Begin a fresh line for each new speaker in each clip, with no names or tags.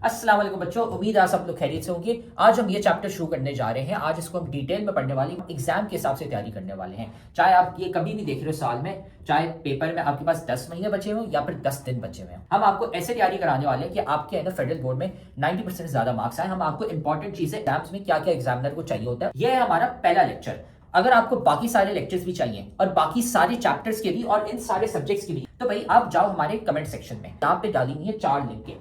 अस्सलाम वालेकुम बच्चों, उम्मीद है सब लोग खैरियत से होंगे। आज हम ये चैप्टर शुरू करने जा रहे हैं। आज इसको हम डिटेल में पढ़ने वाले हैं, एग्जाम के हिसाब से तैयारी करने वाले हैं। चाहे आप ये कभी भी देख रहे हो साल में, चाहे पेपर में आपके पास 10 महीने बचे हो या फिर 10 दिन बचे हुए हैं, हम आपको ऐसे तैयारी कराने वाले हैं कि आपके है ना फेडरल बोर्ड में 90% ज्यादा मार्क्स आए। हम आपको इंपॉर्टेंट चीजें एग्जाम्स में क्या क्या एग्जामिनर को चाहिए होता है, यह है हमारा पहला लेक्चर। अगर आपको बाकी सारे लेक्चर्स भी चाहिए और बाकी सारे चैप्टर्स के भी और इन सारे सब्जेक्ट्स के भी, तो भाई आप जाओ हमारे कमेंट सेक्शन में, यहाँ पे डाली हुई है 4 लिंक।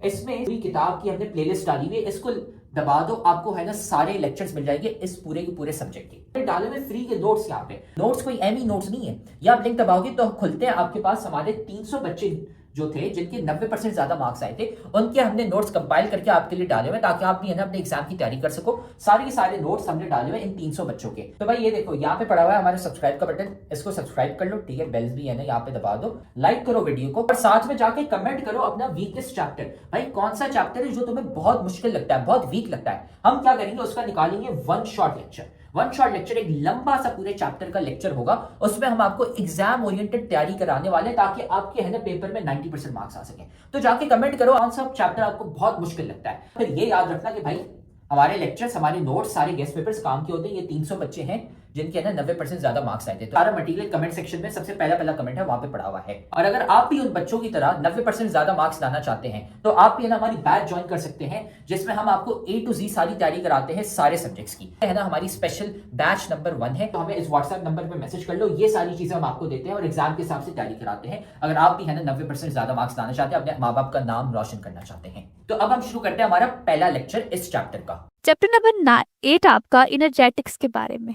इसमें पूरी किताब की हमने प्लेलिस्ट डाली हुई है, इसको दबा दो, आपको है ना सारे लेक्चर्स मिल जाएंगे इस पूरे के पूरे सब्जेक्ट के। डाले हुए फ्री के नोट्स, यहाँ पे नोट्स कोई एमी नोट्स नहीं है, ये आप लिंक दबाओगे तो खुलते हैं। आपके पास हमारे 300 बच्चे जो थे जिनके 90% ज्यादा मार्क्स आए थे, उनके हमने नोट्स कंपाइल करके आपके लिए डाले हुए ताकि आप भी है ना अपने एग्जाम की तैयारी कर सको। सारे के सारे नोट्स हमने डाले हुए इन 300 बच्चों के। तो भाई ये देखो यहाँ पे पड़ा हुआ है हमारे सब्सक्राइब का बटन, इसको सब्सक्राइब कर लो, ठीक है। बेल्स भी है ना यहाँ पे दबा दो, लाइक करो वीडियो को और साथ में जाके कमेंट करो अपना वीकेस्ट चैप्टर। भाई कौन सा चैप्टर है जो तुम्हें बहुत मुश्किल लगता है, बहुत वीक लगता है, हम क्या करेंगे उसका निकालेंगे one shot lecture. One shot lecture एक लंबा सा पूरे चैप्टर का लेक्चर होगा, उसमें हम आपको एग्जाम ओरिएंटेड तैयारी कराने वाले ताकि आपके है ना पेपर में 90% मार्क्स आ सके। तो जाके कमेंट करो कौन सा चैप्टर आपको बहुत मुश्किल लगता है। फिर ये याद रखना कि भाई हमारे लेक्चर्स, हमारे नोट्स, सारे गेस्ट पेपर्स काम के होते हैं। ये 300 बच्चे हैं जिनके ना 90% ज्यादा मार्क्स आए थे। तो सारा मटेरियल कमेंट सेक्शन में सबसे पहला कमेंट है वहां पे पड़ा हुआ है। और अगर आप भी उन बच्चों की तरह 90% ज्यादा मार्क्स लाना चाहते हैं तो आप भी ना हमारी बैच ज्वाइन कर सकते हैं, जिसमें हम आपको A to Z सारी तैयारी कराते हैं सारे सब्जेक्ट्स की, है ना। हमारी स्पेशल बैच नंबर 1 है, तो हमें इस व्हाट्सएप नंबर पे मैसेज कर लो। ये सारी चीजें हम आपको देते हैं और एग्जाम के हिसाब से तैयारी कराते हैं। अगर आप भी है ना 90% ज्यादा मार्क्स लाना चाहते हैं, अपने माँ बाप का नाम रोशन करना चाहते हैं। तो अब हम शुरू करते हैं हमारा पहला लेक्चर इस चैप्टर का।
चैप्टर नंबर 8 आपका इनर्जेटिक्स के बारे में।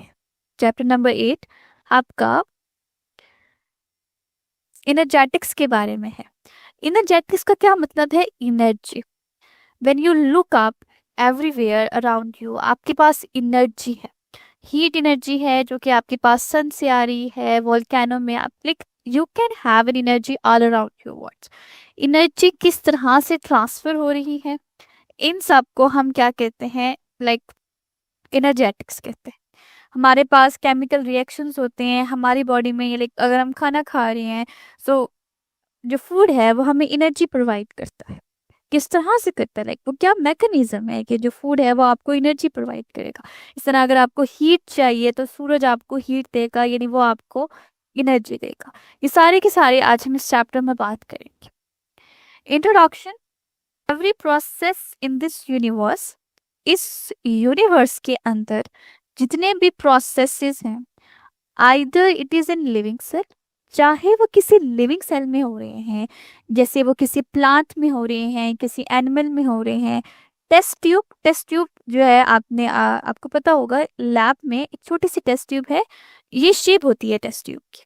चैप्टर नंबर 8 आपका इनर्जेटिक्स के बारे में है। इनर्जेटिक्स का क्या मतलब है? Energy. When you look up everywhere around you, आपके पास एनर्जी है, हीट एनर्जी है जो कि आपके पास सन से आ रही है, वोल्केनो में आप like you can have an energy all around your words. Energy किस तरह से ट्रांसफर हो रही है, इन सब को हम क्या कहते हैं? लाइक एनर्जेटिक्स कहते हैं। हमारे पास केमिकल रिएक्शंस होते हैं हमारी बॉडी में, लाइक अगर हम खाना खा रहे हैं तो जो फूड है वो हमें एनर्जी प्रोवाइड करता है। किस तरह से करता है, लाइक वो क्या मैकेनिज्म है कि जो फूड है वो आपको एनर्जी प्रोवाइड करेगा। इस तरह अगर आपको हीट चाहिए तो सूरज आपको हीट देगा, यानी वो आपको एनर्जी देगा। ये सारे के सारे आज हम इस चैप्टर में बात करेंगे। Introduction. Every process in this universe, इस यूनिवर्स के अंदर जितने भी प्रोसेसेस हैं, either it is in living cell, चाहे वो किसी लिविंग सेल में हो रहे हैं, जैसे वो किसी प्लांट में हो रहे हैं, किसी एनिमल में हो रहे हैं। टेस्ट ट्यूब जो है आपको पता होगा, लैब में एक छोटी सी टेस्ट ट्यूब है, ये शेप होती है टेस्ट ट्यूब की,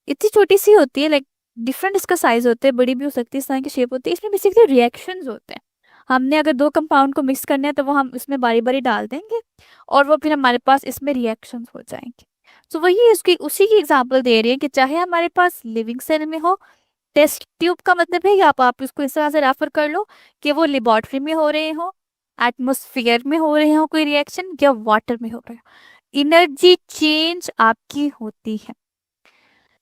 इतनी छोटी सी होती है, लाइक डिफरेंट इसका साइज होता है, बड़ी भी हो सकती है, इस तरह की शेप होती है। इसमें बेसिकली रिएक्शंस होते हैं। हमने अगर 2 कंपाउंड को मिक्स करना है तो वो हम इसमें बारी बारी डाल देंगे और वो फिर हमारे पास इसमें रिएक्शंस हो जाएंगे। तो वही इसकी उसी की एग्जांपल दे रही है कि चाहे हमारे पास लिविंग सेल में हो, टेस्ट ट्यूब का मतलब है कि आप इसको इस तरह से रेफर कर लो कि वो लेबोरेटरी में हो रहे हो, एटमोस्फियर में हो रहे हो कोई रिएक्शन, या वाटर में हो रहे हो। एनर्जी चेंज आपकी होती है।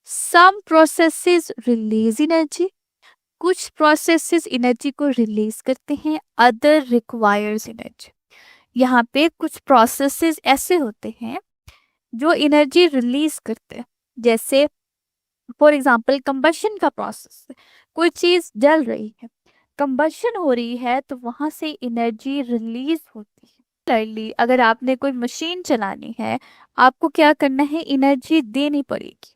सम प्रोसेसेस रिलीज एनर्जी, कुछ प्रोसेसेस एनर्जी को रिलीज करते हैं, अदर रिक्वायर्स एनर्जी। यहाँ पे कुछ प्रोसेसेस ऐसे होते हैं जो एनर्जी रिलीज करते हैं, जैसे फॉर एग्जांपल कंबशन का प्रोसेस। कोई चीज जल रही है, कंबशन हो रही है, तो वहां से एनर्जी रिलीज होती है। Similarly, अगर आपने कोई मशीन चलानी है, आपको क्या करना है? एनर्जी देनी पड़ेगी।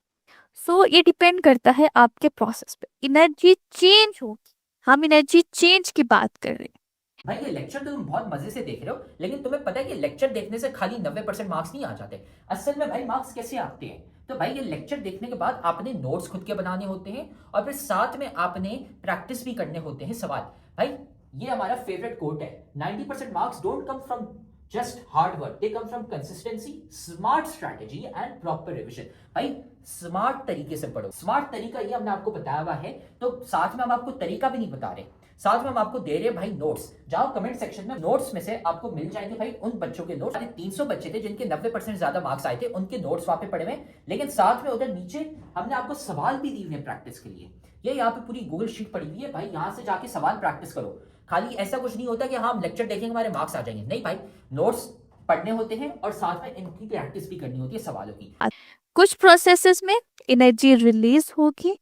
सो ये डिपेंड करता है आपके प्रोसेस पे, एनर्जी चेंज होगी। हम एनर्जी चेंज की बात कर रहे हैं।
भाई ये लेक्चर तो तुम बहुत मजे से देख रहे हो, लेकिन तुम्हें पता है कि लेक्चर देखने से खाली 90% मार्क्स नहीं आ जाते। असल में भाई मार्क्स कैसे आते हैं? तो भाई ये लेक्चर देखने के बाद आपने नोट्स खुद के बनाने होते हैं और फिर साथ में आपने प्रैक्टिस भी करने होते हैं सवाल। भाई ये हमारा फेवरेट कोट है, 90% marks don't come from just hard work, they come from consistency, smart strategy and proper revision. भाई स्मार्ट तरीके से पढ़ो, स्मार्ट तरीका ये हमने आपको बताया हुआ है, तो साथ में हम आपको तरीका भी नहीं बता रहे, साथ में हम आपको दे रहे हैं भाई नोट्स। जाओ कमेंट सेक्शन में, नोट्स में से आपको मिल जाएंगे भाई उन बच्चों के नोट्स। 300 बच्चे थे जिनके 90% ज्यादा मार्क्स आए थे, उनके नोट्स वहां पे पड़े हुए, लेकिन साथ में उधर नीचे हमने आपको सवाल भी दिए हुए प्रैक्टिस के लिए। ये यहाँ पे पूरी गूगल शीट पड़ी हुई है भाई, यहाँ से जाके सवाल प्रैक्टिस करो। खाली ऐसा कुछ नहीं होता कि हाँ हम लेक्चर देखेंगे हमारे मार्क्स आ जाएंगे, नहीं भाई, नोट्स पढ़ने होते हैं और साथ में इनकी प्रैक्टिस भी करनी होती है सवालों की।
कुछ प्रोसेसेस में एनर्जी रिलीज होगी,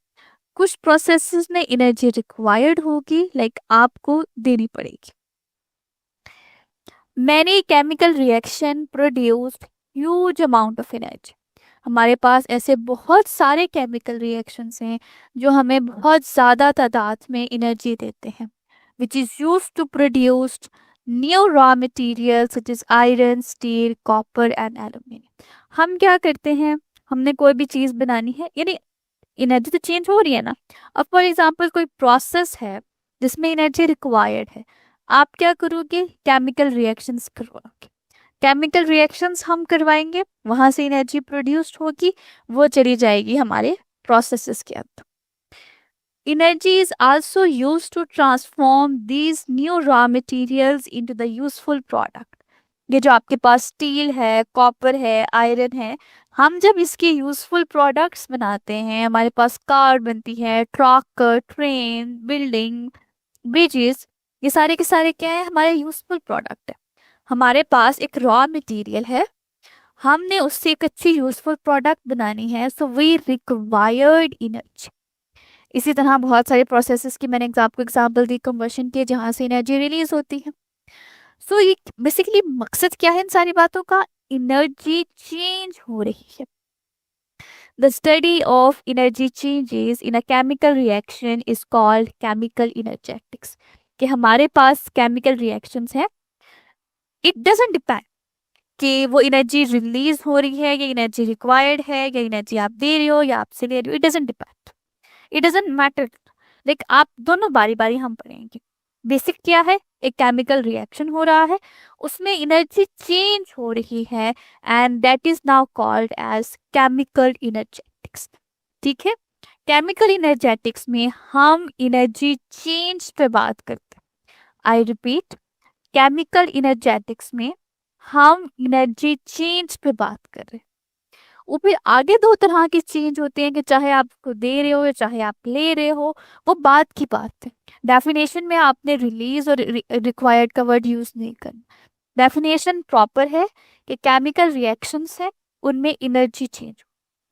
कुछ प्रोसेसेस में एनर्जी रिक्वायर्ड होगी, लाइक आपको देनी पड़ेगी। Many chemical reaction produce huge amount of energy. हमारे पास ऐसे बहुत सारे केमिकल रिएक्शंस हैं जो हमें बहुत ज़्यादा तादाद में एनर्जी देते हैं, which is use to produce new raw material such is iron, steel, copper and aluminium. हम क्या करते हैं, हमने कोई भी चीज़ बनानी है, यानी एनर्जी तो चेंज हो रही है ना। अब फॉर एग्जांपल कोई प्रोसेस है जिसमें एनर्जी रिक्वायर्ड है, आप क्या करोगे, केमिकल रिएक्शंस करवाओगे। केमिकल रिएक्शंस हम करवाएंगे, वहां से एनर्जी प्रोड्यूस्ड होगी, वो चली जाएगी हमारे प्रोसेसेस के अंदर। Energy is also used to transform these new raw materials into the useful product. ये जो आपके पास स्टील है, कॉपर है, आयरन है, हम जब इसके यूजफुल प्रोडक्ट्स बनाते हैं, हमारे पास कार बनती है, ट्रक, ट्रेन, बिल्डिंग, ब्रिजेस, ये सारे के सारे क्या है, हमारे यूजफुल प्रोडक्ट है। हमारे पास एक रॉ मटेरियल है, हमने उससे एक अच्छी यूजफुल प्रोडक्ट बनानी है, सो वी रिक्वायर्ड एनर्जी। इसी तरह बहुत सारे प्रोसेसेस की मैंने आपको एग्जांपल दी कन्वर्शन के, जहाँ से एनर्जी रिलीज होती है। सो ये बेसिकली मकसद क्या है इन सारी बातों का, एनर्जी चेंज हो रही है। The study of energy changes in a chemical reaction is called chemical energetics. कि हमारे पास केमिकल रिएक्शंस हैं, इट डजंट डिपेंड कि वो एनर्जी रिलीज हो रही है या एनर्जी रिक्वायर्ड है या एनर्जी आप दे रहे हो या आपसे ले रहे हो, it doesn't depend, it doesn't matter. Like आप दोनों बारी बारी हम पढ़ेंगे। बेसिक क्या है, एक केमिकल रिएक्शन हो रहा है, उसमें एनर्जी चेंज हो रही है, and that is now called as chemical energetics. ठीक है, केमिकल इनर्जेटिक्स में हम एनर्जी चेंज पे बात करते हैं। आई रिपीट, केमिकल इनर्जेटिक्स में हम एनर्जी चेंज पे बात कर रहे हैं। वो फिर आगे दो तरह के चेंज होते हैं कि चाहे आप उसको दे रहे हो या चाहे आप ले रहे हो, वो बात की बात है। डेफिनेशन में आपने रिलीज और रिक्वायर्ड का वर्ड यूज नहीं करना। डेफिनेशन प्रॉपर है कि केमिकल रिएक्शंस है, उनमें एनर्जी चेंज।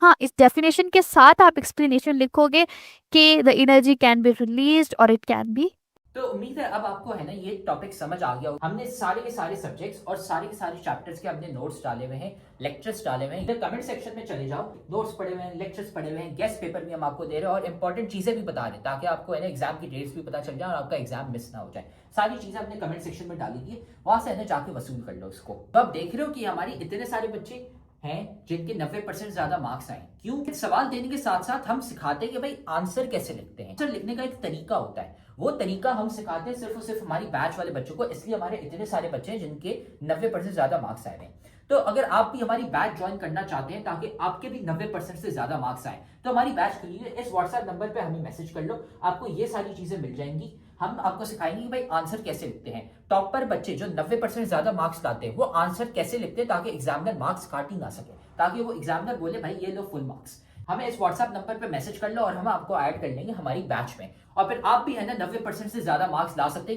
हाँ, इस डेफिनेशन के साथ आप एक्सप्लेनेशन लिखोगे कि the energy can be released और इट कैन बी।
तो उम्मीद है अब आपको है ना ये टॉपिक समझ आ गया। हमने सारे के सारे सब्जेक्ट्स और सारे के सारे चैप्टर्स के अपने नोट्स डाले हुए हैं, लेक्चर्स डाले हुए हैं। इधर कमेंट सेक्शन में चले जाओ, नोट्स पढ़े हुए हैं, लेक्चर्स पढ़े हुए हैं, गेस्ट पेपर भी हम आपको दे रहे हैं और इंपॉर्टेंट चीजें भी बता रहे हैं, ताकि आपको है ना एग्जाम की डेट्स भी पता चल जाए और आपका एग्जाम मिस ना हो जाए। सारी चीजें हमने कमेंट सेक्शन में डाली थी, वहां से है ना जाके वसूल कर लो उसको। तो आप देख रहे हो कि हमारी इतने सारे बच्चे हैं जिनके 90% ज्यादा मार्क्स आए। क्यों? सवाल देने के साथ साथ हम सिखाते हैं कि भाई आंसर कैसे लिखते हैं। आंसर लिखने का एक तरीका होता है, वो तरीका हम सिखाते हैं सिर्फ और सिर्फ हमारी बैच वाले बच्चों को, इसलिए हमारे इतने सारे बच्चे हैं जिनके 90% ज्यादा मार्क्स आए हैं। तो अगर आप भी हमारी बैच ज्वाइन करना चाहते हैं ताकि आपके भी 90% से ज्यादा मार्क्स आए, तो हमारी बैच के लिए इस व्हाट्सएप नंबर पे हमें मैसेज कर लो, आपको ये सारी चीजें मिल जाएंगी। हम आपको सिखाएंगे कि भाई आंसर कैसे लिखते हैं। टॉपर बच्चे जो 90% ज्यादा मार्क्स लाते हैं वो आंसर कैसे लिखते हैं ताकि एग्जामिनर मार्क्स काट ही ना सके, ताकि वो एग्जामिनर बोले भाई ये लो फुल मार्क्स। हमें इस व्हाट्सएप नंबर पे मैसेज कर लो और हम आपको ऐड कर लेंगे हमारी बैच में, और फिर आप भी है ना 90% से ज्यादा मार्क्स ला सकते हैं।